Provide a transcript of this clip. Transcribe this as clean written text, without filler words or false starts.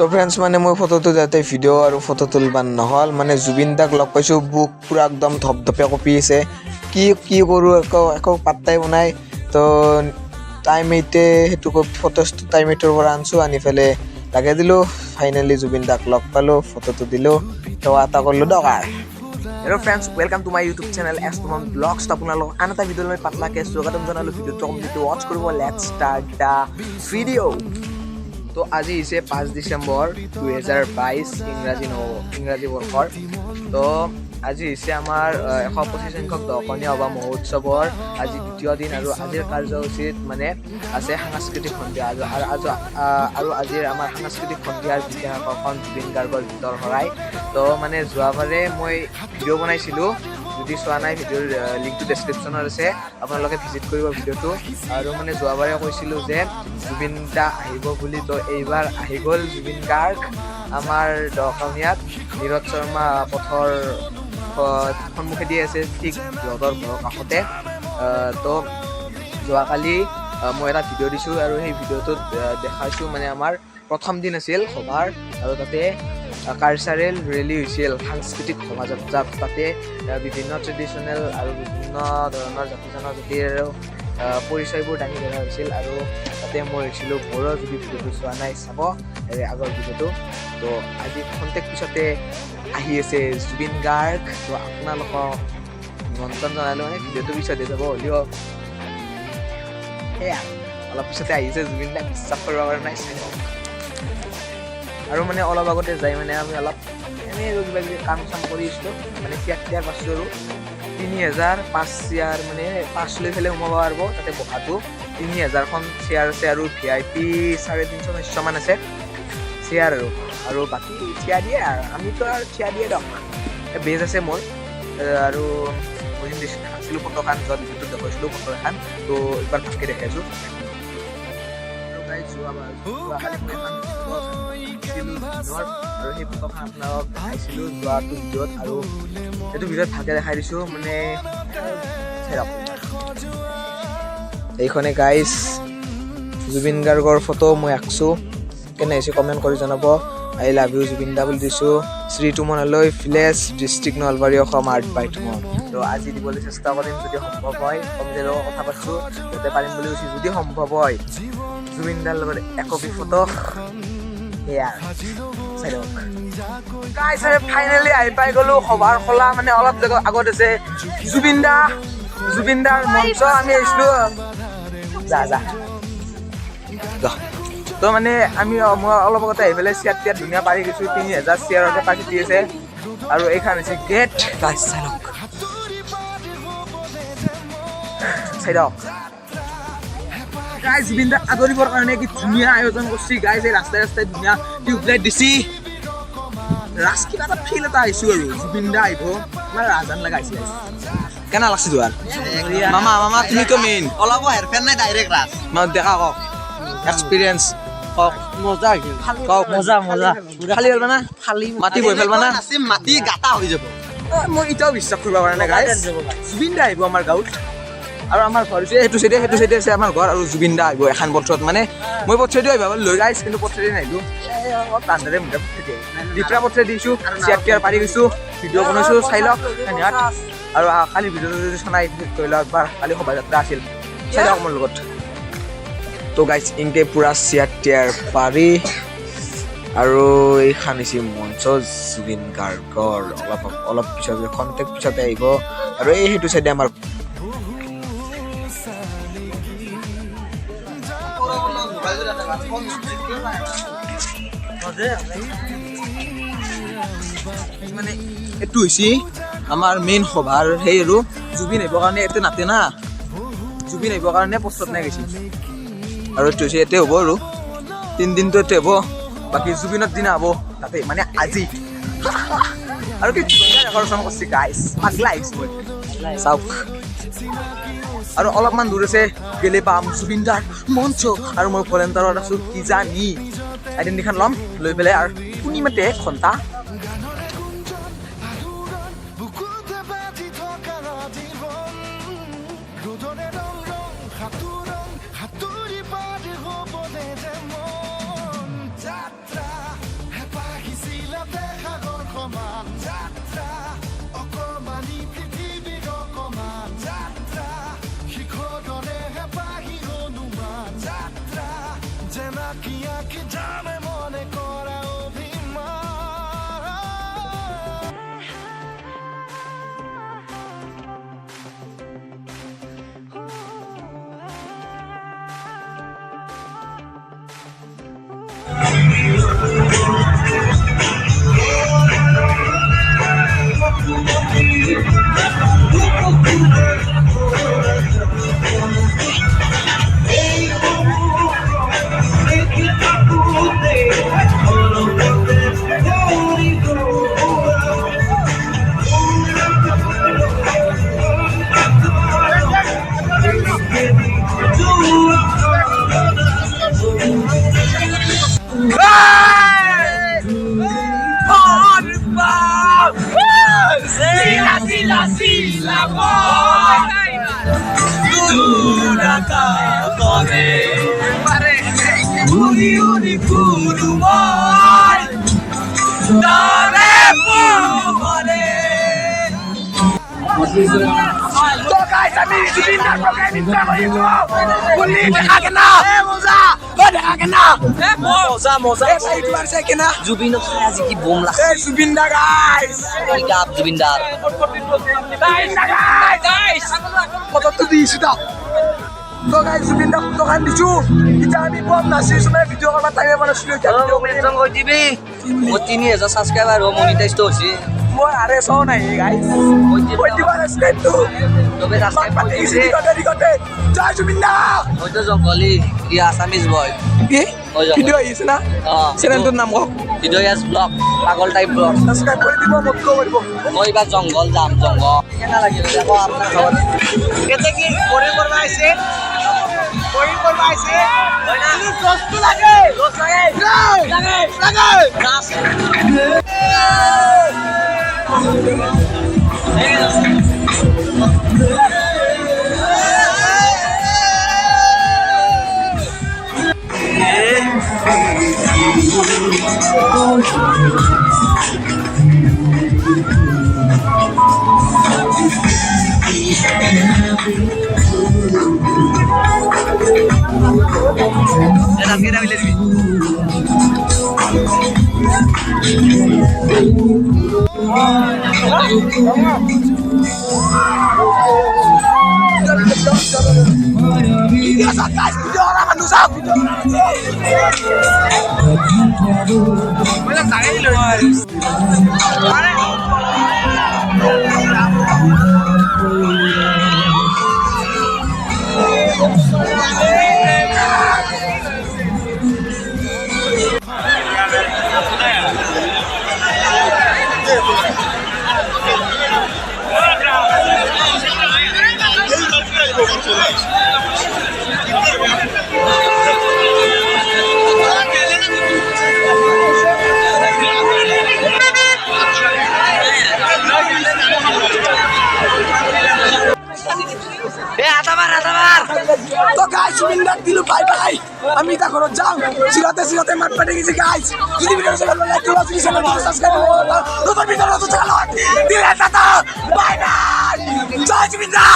তো ফ্ৰেণ্ডছ মানে মই ফটোটো যাতে ভিডিঅ' আৰু ফটো তুলিব নহ'ল মানে জুবিন দাক লগ পাইছোঁ বুক পূৰা একদম ধপধপে কপি আছে কি কৰোঁ একো পাত্তাই বনাই তো টাইম এইটে সেইটো ফটোজটো টাইম এইটৰ পৰা আনি পেলাই লাগে দিলোঁ ফাইনেলি জুবিন দাক লগ পালোঁ ফটোটো দিলোঁ তো এটা কৰিলোঁ দৰকাৰ hello' friends welcome to my YouTube channel S Tuman vlogs আপোনালোক আন এটা ভিডিঅ'লৈ পাতলাকৈ স্বাগতম জনালোঁ ভিডিঅ'টো কমপ্লিট ৱাচ কৰিব লেটছ ষ্টাৰ্ট দ্য ভিডিঅ' তো আজি হৈছে 5 ডিচেম্বৰ 2022 ইংৰাজী বৰ্ষৰ তো আজি হৈছে আমাৰ 125 সংখ্যক দশনীয়া সভা মহোৎসৱৰ আজি দ্বিতীয় দিন আৰু আজিৰ কাৰ্যসূচীত মানে আছে সাংস্কৃতিক সন্ধিয়া আৰু আজিৰ আমাৰ সাংস্কৃতিক সন্ধিয়াৰ বিশেষ আকৰ্ষণ জুবিন গাৰ্গৰ গীতৰ শৰাই তো মানে যোৱাবাৰে মই ভিডিঅ' বনাইছিলোঁ যদি চোৱা নাই ভিডিঅ'ৰ লিংকটো ডেছক্ৰিপশ্যনত আছে আপোনালোকে ভিজিট কৰিব ভিডিঅ'টো আৰু মানে যোৱাবাৰে কৈছিলোঁ যে জুবিন দা আহিব বুলি তো এইবাৰ আহি গ'ল জুবিন গাৰ্গ আমাৰ দশমীয়াত নীৰজ শৰ্মা পথৰ সন্মুখেদি আছে ঠিক সিহঁতৰ ঘৰৰ কাষতে তো যোৱাকালি মই এটা ভিডিঅ' দিছোঁ আৰু সেই ভিডিঅ'টোত দেখাইছোঁ মানে আমাৰ প্ৰথম দিন আছিল সভাৰ আৰু তাতে কালচাৰেল ৰেলী হৈছিল সাংস্কৃতিক শোভাযাত্ৰা তাতে বিভিন্ন ট্ৰেডিশ্যনেল আৰু বিভিন্ন ধৰণৰ জাতি জনজাতিৰ পৰিচয়বোৰ দাঙি ধৰা হৈছিল আৰু তাতে মই হৈছিলোঁ বড়ো যদি ভিডিঅ'টো চোৱা নাই চাব আগৰ ভিডিঅ'টো তো আজি খন্তেক পিছতে আহি আছে জুবিন গাৰ্গ তো আপোনালোকক নিমন্ত্ৰণ জনালোঁ মানে ভিডিঅ'টো পিছতে যাব হ'লেও সেয়া অলপ পিছতে আহিছে জুবিন দাক বিশ্বাস কৰিব পৰা নাই আৰু মানে অলপ আগতে যাই মানে আমি অলপ এনেই আৰু কিবা কিবি কাম চাম কৰি আছিলোঁ মানে চেয়াৰ পাইছোঁ আৰু 3000 5 চেয়াৰ মানে 5 লৈ পেলাই সোমাব পাৰিব তাতে বহাটো 3000খন চেয়াৰ আছে আৰু VIP 350 মান আছে চেয়াৰ আৰু বাকী থিয়া দিয়ে আৰু আমিতো আৰু থিয়া দিয়ে দিয়ক বেজ আছে মোৰ আৰু মই দেখাইছিলোঁ ফটোখন য'ত ভিডিঅ'টো দেখাইছিলোঁ ফটো এখন তো এইবাৰ ভালকৈ দেখাইছোঁ আৰু সেই ফটোখন আপোনালোকক দেখাইছিলোঁ যোৱাটো ভিডিঅ'ত আৰু সেইটো ভিডিঅ'ত ভালকৈ দেখাই দিছোঁ মানে এইখনে গাইজ জুবিন গাৰ্গৰ ফটো মই আঁকিছোঁ কেনে হৈছে কমেণ্ট কৰি জনাব আই লাভ ইউ জুবিন দা বুলি দিছোঁ শ্ৰী টুমনলৈ ভিলেজ ডিষ্ট্ৰিক্ট নলবাৰী অসম 8/2 তো আজি দিবলৈ চেষ্টা কৰিম যদি সম্ভৱ হয় কমিটিৰ লগত কথা পাতিছোঁ যাতে পাৰিম বুলি কৈছোঁ যদি সম্ভৱ হয় জুবিন দাৰ লগত একপি ফটো সেয়া চাই লওক গাইজ ফাইনেলি আহি পাই গ'লোঁ সভাৰ খোলা মানে অলপ আগত আছে জুবিন দাৰ মঞ্চ আমি আহিছিলোঁ যা তো মানে মই অলপ আগতে আহি পেলাই চেয়াৰ তিয়াৰ ধুনীয়া পাৰি গৈছোঁ 3000 চেয়াৰতে পাৰ্টি আছে আৰু এইখন হৈছে গেট গাইজ চাই লওক গাইজ জুবিন দাক আদৰিবৰ কাৰণে কি ধুনীয়া আয়োজন কৰিছে গাইজ এই ৰাস্তাই ধুনীয়া টিউবলাইট দিছি কিবা এটা ফিল এটা আহিছোঁ আৰু জুবিন দা আহিব মানে ৰাজান লগাইছে কেনে লাগছে তোমাৰ মামা তুমিতো মেইন অলপ হেৰফেৰ নাই ডাইৰেক্ট ৰাজ মই দেখা কওক এক্সপিৰিয়েঞ্চ কওক মজা খালি পেলবা না মাটি বৈ পেলবা না মাটি গাটা হৈ যাব মই এতিয়াও বিশ্বাস কৰিব পৰা নাই গাইজ জুবিন দা আহিব আমাৰ গাঁৱত আৰু আমাৰ ঘৰ হৈছে সেইটো চাইডে আছে আমাৰ ঘৰ আৰু জুবিন দা আহিব এখন পথত মানে মই পথেদি আহিবা লৈ গাইজ কিন্তু পথেদি নাহিলোঁ টান্দাৰে মুঠে পথেদি দীপৰা পথেদি দিছোঁ চেয়াৰ টিয়াৰ পাৰি গৈছোঁ ভিডিঅ' বনাইছোঁ চাই লওক আৰু কালি ভিডিঅ'টো যদি চলাই ধৰি লওক একবাৰ কালি শোভাযাত্ৰা আছিল চাই লওক মোৰ লগত তো গাইজ ইনকে পুৰা চেয়াৰ টিয়াৰ পাৰি আৰু এইখন হৈছে মঞ্চ জুবিন গাৰ্গৰ অলপ পিছতে খন্তেক পিছতে আহিব আৰু সেইটো চাইডে আমাৰ মানে এইটো হৈছে আমাৰ মেইন সভাৰ সেই আৰু জুবিন আহিবৰ কাৰণে ইয়াতে নাতে না জুবিন আহিবৰ কাৰণে প্ৰস্তুত নাই গৈছে আৰু এইটো হৈছে ইয়াতে হ'ব আৰু 3 দিনটো ইয়াতে হ'ব বাকী জুবিনৰ দিনা হ'ব তাতে মানে আজি আৰু কি ডেকৰেশ্যন কৰিছে গাইজ পাগলা আহিছোঁ মই চাওক আৰু অলপমান দূৰ আছে গেলে পাম জুবিন দাৰ মঞ্চ আৰু মই ভলেণ্টাৰত আছোঁ কি জানি আইডেণ্টিখন ল'ম লৈ পেলাই আৰু শুনি মাতে ঘণ্টা সমান যাত্ৰা অকমানি পৃথিৱীৰ অকমান যাত্ৰা শিখৰৰেহে পাহি অনুমান যাত্ৰা জেনাকি আঁকি জানে মনে কৰা অভিমান জুবিনক চাই আজি কি বোম লাগছে জুবিনদাৰ ফটোটো দিছো দা তো গাইস জুবিন দা দোকান দিছো এটা আমি কম নাচিছো মানে ভিডিও করবা টাইমে বানাইছিলো মেনশন কৰি দিবি মোৰ 3000 সাবস্ক্ৰাইবাৰ ও মনিটাইজ তো হৈছে মই আৰে সো নাই গাইস কই দিবা ৰেসপেক্ট তবে সাবস্ক্ৰাইব পাতে কৰি ইজি দিবি কতে কতে জয় জুবিন দা হয়তো জংগলি ই আসামিজ বয় কি ভিডিও আইছে না চ্যানেলটোৰ নাম কক ভিডিওয়াস ব্লগ পাগল টাইপ ব্লগ সাবস্ক্ৰাইব কৰি দিব মত কৰিব মই এবার জঙ্গল যাম জঙ্গল কেনা লাগিল দেখো আপনার খবর কেতে কি পরে করবা আইছে পরে করবা আইছে হয় না দোস্ত লাগে লাগে নাচ তো গাইস জুবিন দা দিলু বাই বাই আমি তা ঘরত যাও চিরাতে মাঠ পাটে গেছি গাইস যদি ভিডিও ভালো লাগে লাইক করো চ্যানেল সাবস্ক্রাইব করো নতুন ভিডিও নতুন চ্যানেল দিলে দাদা বাই বাই জয় জুবিন দা